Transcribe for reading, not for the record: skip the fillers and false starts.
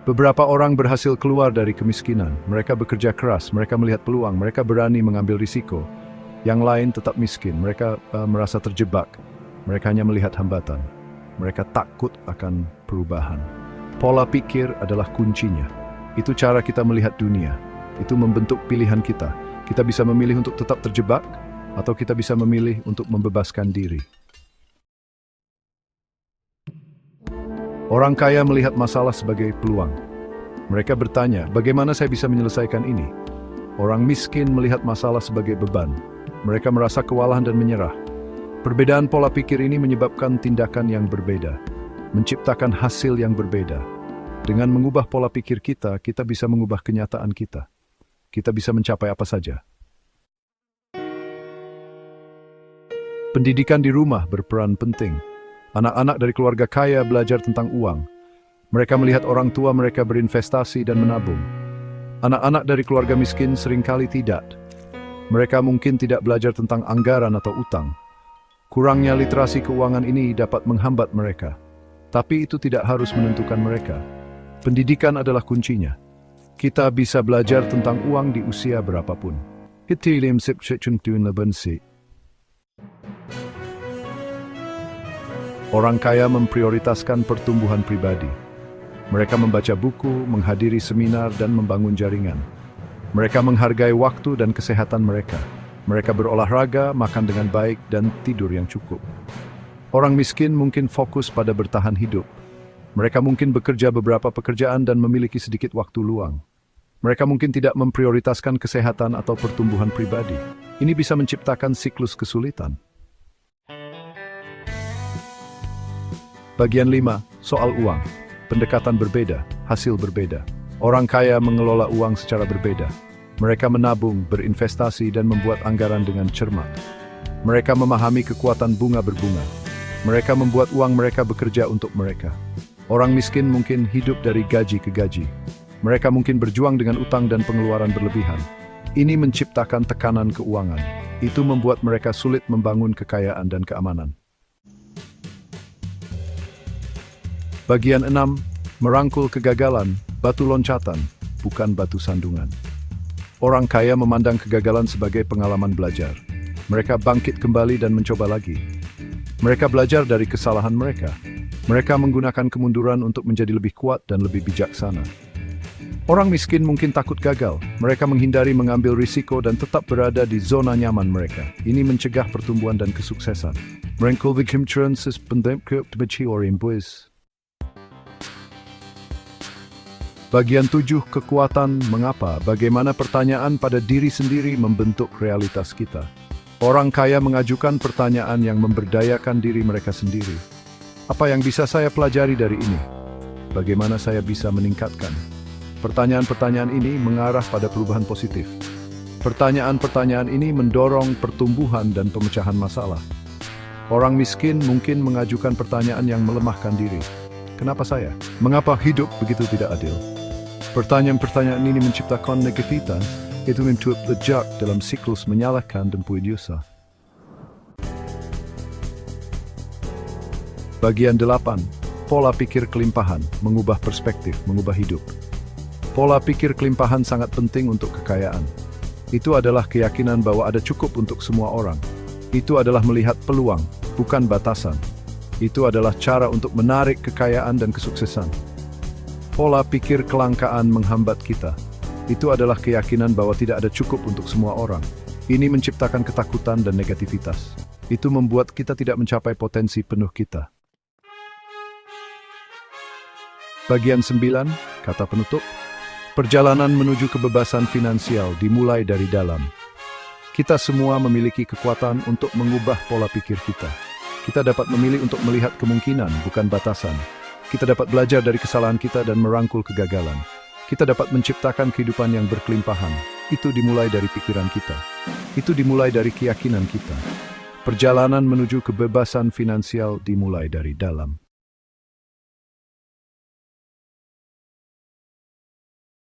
Beberapa orang berhasil keluar dari kemiskinan. Mereka bekerja keras, mereka melihat peluang, mereka berani mengambil risiko. Yang lain tetap miskin, mereka merasa terjebak. Mereka hanya melihat hambatan. Mereka takut akan perubahan. Pola pikir adalah kuncinya. Itu cara kita melihat dunia. Itu membentuk pilihan kita. Kita bisa memilih untuk tetap terjebak, atau kita bisa memilih untuk membebaskan diri. Orang kaya melihat masalah sebagai peluang. Mereka bertanya, bagaimana saya bisa menyelesaikan ini? Orang miskin melihat masalah sebagai beban. Mereka merasa kewalahan dan menyerah. Perbedaan pola pikir ini menyebabkan tindakan yang berbeda, menciptakan hasil yang berbeda. Dengan mengubah pola pikir kita, kita bisa mengubah kenyataan kita. Kita bisa mencapai apa saja. Pendidikan di rumah berperan penting. Anak-anak dari keluarga kaya belajar tentang uang. Mereka melihat orang tua mereka berinvestasi dan menabung. Anak-anak dari keluarga miskin seringkali tidak. Mereka mungkin tidak belajar tentang anggaran atau utang. Kurangnya literasi keuangan ini dapat menghambat mereka. Tapi itu tidak harus menentukan mereka. Pendidikan adalah kuncinya. Kita bisa belajar tentang uang di usia berapapun. Orang kaya memprioritaskan pertumbuhan pribadi. Mereka membaca buku, menghadiri seminar, dan membangun jaringan. Mereka menghargai waktu dan kesehatan mereka. Mereka berolahraga, makan dengan baik, dan tidur yang cukup. Orang miskin mungkin fokus pada bertahan hidup. Mereka mungkin bekerja beberapa pekerjaan dan memiliki sedikit waktu luang. Mereka mungkin tidak memprioritaskan kesehatan atau pertumbuhan pribadi. Ini bisa menciptakan siklus kesulitan. Bagian 5, soal uang. Pendekatan berbeda, hasil berbeda. Orang kaya mengelola uang secara berbeda. Mereka menabung, berinvestasi, dan membuat anggaran dengan cermat. Mereka memahami kekuatan bunga berbunga. Mereka membuat uang mereka bekerja untuk mereka. Orang miskin mungkin hidup dari gaji ke gaji. Mereka mungkin berjuang dengan utang dan pengeluaran berlebihan. Ini menciptakan tekanan keuangan. Itu membuat mereka sulit membangun kekayaan dan keamanan. Bagian 6, merangkul kegagalan, batu loncatan, bukan batu sandungan. Orang kaya memandang kegagalan sebagai pengalaman belajar. Mereka bangkit kembali dan mencoba lagi. Mereka belajar dari kesalahan mereka. Mereka menggunakan kemunduran untuk menjadi lebih kuat dan lebih bijaksana. Orang miskin mungkin takut gagal. Mereka menghindari mengambil risiko dan tetap berada di zona nyaman mereka. Ini mencegah pertumbuhan dan kesuksesan. Merangkul kegagalan penting ke boys. Bagian 7, kekuatan mengapa, bagaimana pertanyaan pada diri sendiri membentuk realitas kita. Orang kaya mengajukan pertanyaan yang memberdayakan diri mereka sendiri. Apa yang bisa saya pelajari dari ini? Bagaimana saya bisa meningkatkan? Pertanyaan-pertanyaan ini mengarah pada perubahan positif. Pertanyaan-pertanyaan ini mendorong pertumbuhan dan pemecahan masalah. Orang miskin mungkin mengajukan pertanyaan yang melemahkan diri. Kenapa saya? Mengapa hidup begitu tidak adil? Pertanyaan-pertanyaan ini menciptakan negativitas, itu membuat lejak dalam siklus menyalahkan dan puji dosa. Bagian 8, pola pikir kelimpahan, mengubah perspektif, mengubah hidup. Pola pikir kelimpahan sangat penting untuk kekayaan. Itu adalah keyakinan bahwa ada cukup untuk semua orang. Itu adalah melihat peluang, bukan batasan. Itu adalah cara untuk menarik kekayaan dan kesuksesan. Pola pikir kelangkaan menghambat kita. Itu adalah keyakinan bahwa tidak ada cukup untuk semua orang. Ini menciptakan ketakutan dan negativitas. Itu membuat kita tidak mencapai potensi penuh kita. Bagian 9, kata penutup. Perjalanan menuju kebebasan finansial dimulai dari dalam. Kita semua memiliki kekuatan untuk mengubah pola pikir kita. Kita dapat memilih untuk melihat kemungkinan, bukan batasan. Kita dapat belajar dari kesalahan kita dan merangkul kegagalan. Kita dapat menciptakan kehidupan yang berkelimpahan. Itu dimulai dari pikiran kita. Itu dimulai dari keyakinan kita. Perjalanan menuju kebebasan finansial dimulai dari dalam.